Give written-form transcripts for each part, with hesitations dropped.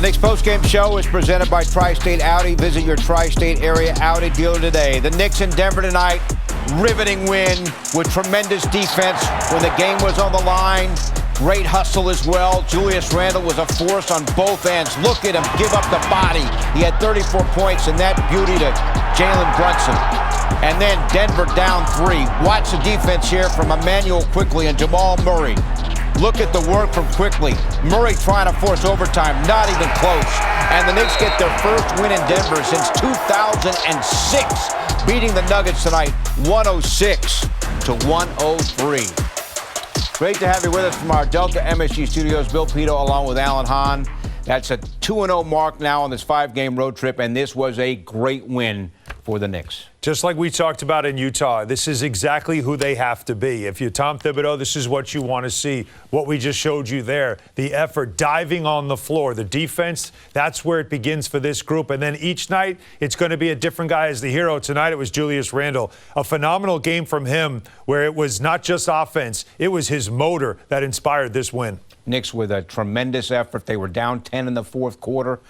The Knicks postgame show is presented by Tri-State Audi. Visit your Tri-State area Audi dealer today. The Knicks in Denver tonight, riveting win with tremendous defense when the game was on the line. Great hustle as well. Julius Randle was a force on both ends. Look at him give up the body. He had 34 points and that beauty to Jalen Brunson. And then Denver down 3. Watch the defense here from Emmanuel Quickly and Jamal Murray. Look at the work from Quickly. Murray trying to force overtime, not even close. And the Knicks get their first win in Denver since 2006, beating the Nuggets tonight 106 to 103. Great to have you with us from our Delta MSG studios. Bill Pito along with Alan Hahn. That's a 2-0 mark now on this 5-game road trip, and this was a great win for the Knicks. Just like we talked about in Utah, this is exactly who they have to be. If you're Tom Thibodeau, this is what you want to see, what we just showed you there. The effort, diving on the floor, the defense, that's where it begins for this group. And then each night, it's going to be a different guy as the hero. Tonight, it was Julius Randle. A phenomenal game from him where it was not just offense, it was his motor that inspired this win. Knicks with a tremendous effort. They were down 10 in the fourth quarter.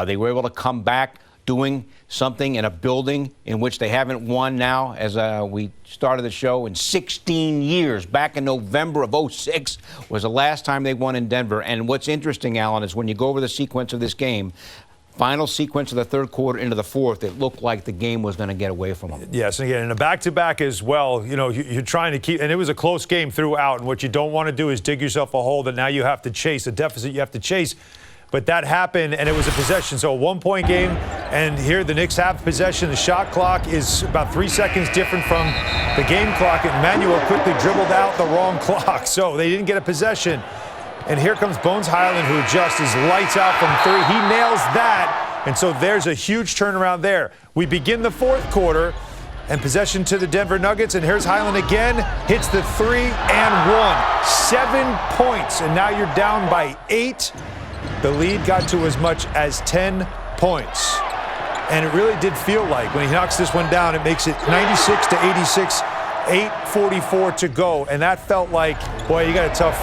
They were able to come back doing something in a building in which they haven't won now, as we started the show, in 16 years. Back in November of 06 was the last time they won in Denver. And what's interesting, Alan, is when you go over the sequence of this game, final sequence of the third quarter into the fourth, it looked like the game was going to get away from them. Yes, and again, in a back-to-back as well, you know, you're trying to keep, and it was a close game throughout, and what you don't want to do is dig yourself a hole that now you have to chase, a deficit you have to chase. But that happened, and it was a possession. So a one-point game, and here the Knicks have possession. The shot clock is about 3 seconds different from the game clock, and Emmanuel quickly dribbled out the wrong clock. So they didn't get a possession. And here comes Bones Highland, who just is lights out from 3. He nails that, and so there's a huge turnaround there. We begin the fourth quarter, and possession to the Denver Nuggets, and here's Highland again, hits the 3 and 1. 7 points, and now you're down by 8. The lead got to as much as 10 points. And it really did feel like when he knocks this one down, it makes it 96 to 86, 8:44 to go. And that felt like, boy, you got a tough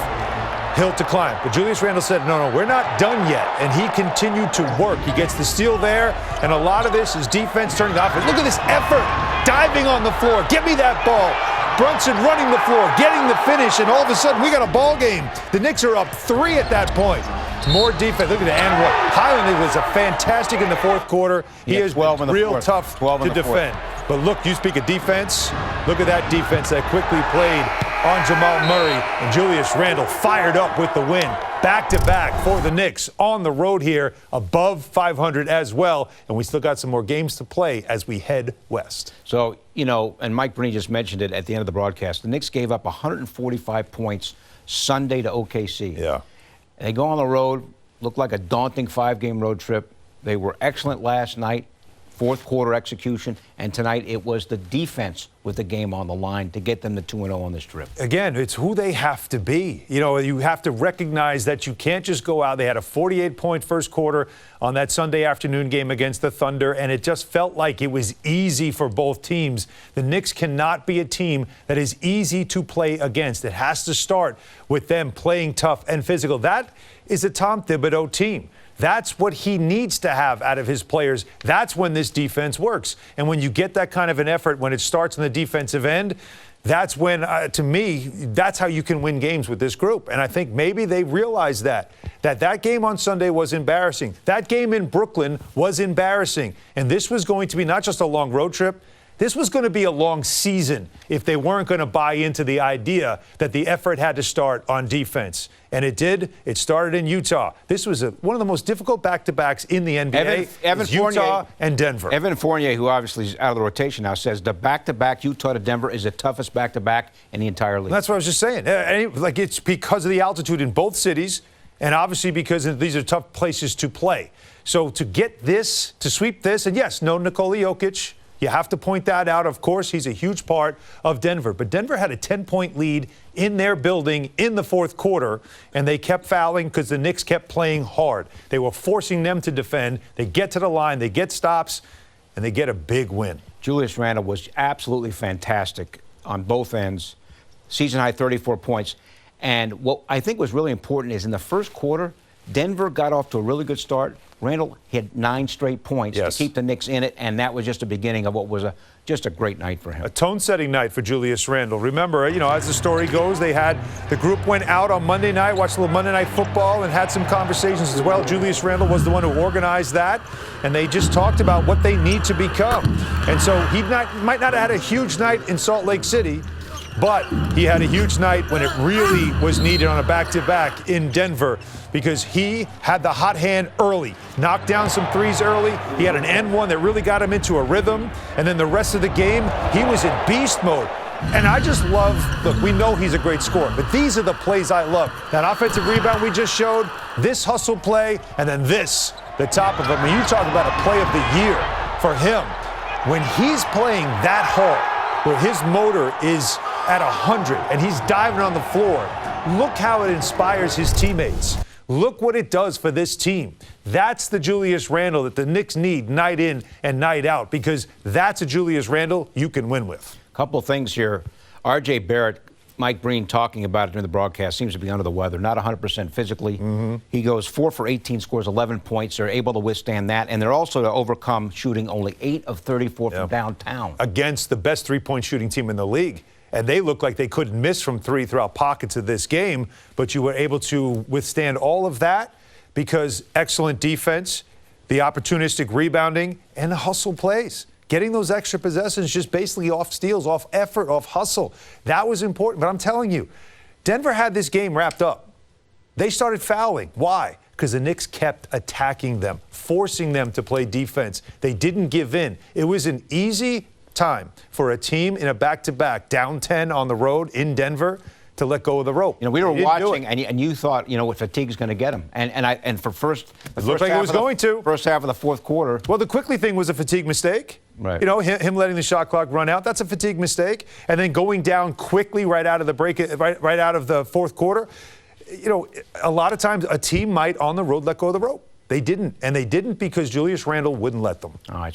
hill to climb. But Julius Randle said, no, we're not done yet. And he continued to work. He gets the steal there. And a lot of this is defense turning to offense. Look at this effort, diving on the floor. Get me that ball. Brunson running the floor, getting the finish, and all of a sudden we got a ball game. The Knicks are up 3 at that point. More defense. Look at that. And what Highland was a fantastic in the fourth quarter. He is real tough to defend. But look, you speak of defense. Look at that defense that quickly played on Jamal Murray, and Julius Randle fired up with the win. Back-to-back for the Knicks on the road here, above 500 as well. And we still got some more games to play as we head west. So, you know, and Mike Breen just mentioned it at the end of the broadcast, the Knicks gave up 145 points Sunday to OKC. Yeah. They go on the road, looked like a daunting 5-game road trip. They were excellent last night, fourth quarter execution, and tonight it was the defense with the game on the line to get them to 2-0 on this trip. Again, it's who they have to be. You know, you have to recognize that you can't just go out. They had a 48-point first quarter on that Sunday afternoon game against the Thunder, and it just felt like it was easy for both teams. The Knicks cannot be a team that is easy to play against. It has to start with them playing tough and physical. That is a Tom Thibodeau team. That's what he needs to have out of his players. That's when this defense works. And when you get that kind of an effort, when it starts on the defensive end, that's when, to me, that's how you can win games with this group. And I think maybe they realize that game on Sunday was embarrassing. That game in Brooklyn was embarrassing. And this was going to be not just a long road trip. This was going to be a long season if they weren't going to buy into the idea that the effort had to start on defense. And it did. It started in Utah. This was one of the most difficult back-to-backs in the NBA. Evan Utah Fournier, and Denver. Evan Fournier, who obviously is out of the rotation now, says the back-to-back Utah to Denver is the toughest back-to-back in the entire league. That's what I was just saying. Like, it's because of the altitude in both cities, and obviously because these are tough places to play. So to get this, to sweep this, and yes, no Nikola Jokic. You have to point that out. Of course, he's a huge part of Denver. But Denver had a 10-point lead in their building in the fourth quarter, and they kept fouling because the Knicks kept playing hard. They were forcing them to defend. They get to the line, they get stops, and they get a big win. Julius Randle was absolutely fantastic on both ends. Season high 34 points. And what I think was really important is in the first quarter, Denver got off to a really good start. Randle hit 9 straight points to keep the Knicks in it, and that was just the beginning of what was just a great night for him. A tone-setting night for Julius Randle. Remember, as the story goes, the group went out on Monday night, watched a little Monday Night Football, and had some conversations as well. Julius Randle was the one who organized that, and they just talked about what they need to become. And so he might not have had a huge night in Salt Lake City, but he had a huge night when it really was needed on a back-to-back in Denver, because he had the hot hand early, knocked down some threes early. He had an N1 that really got him into a rhythm. And then the rest of the game, he was in beast mode. And I just love, look, we know he's a great scorer, but these are the plays I love. That offensive rebound we just showed, this hustle play, and then this, the top of him. When you talk about a play of the year for him, when he's playing that hard, where his motor is at 100 and he's diving on the floor, look how it inspires his teammates. Look what it does for this team. That's the Julius Randle that the Knicks need night in and night out, because that's a Julius Randle you can win with. A couple of things here. R.J. Barrett, Mike Breen talking about it during the broadcast, seems to be under the weather, not 100% physically. He goes 4 for 18, scores 11 points. They're able to withstand that, and they're also to overcome shooting only 8 of 34 from downtown. Against the best three-point shooting team in the league. And they looked like they couldn't miss from three throughout pockets of this game, but you were able to withstand all of that because excellent defense, the opportunistic rebounding, and the hustle plays. Getting those extra possessions just basically off steals, off effort, off hustle. That was important. But I'm telling you, Denver had this game wrapped up. They started fouling. Why? Because the Knicks kept attacking them, forcing them to play defense. They didn't give in. It was an easy time for a team in a back-to-back, down 10 on the road in Denver, to let go of the rope. We were watching, and you thought, what fatigue's going to get him. And for first, it looked like it was going to. First half of the fourth quarter. Well, the Quickly thing was a fatigue mistake. Right. Him letting the shot clock run out, that's a fatigue mistake. And then going down quickly right out of the break, right out of the fourth quarter. A lot of times a team might on the road let go of the rope. They didn't, and they didn't because Julius Randle wouldn't let them. All right.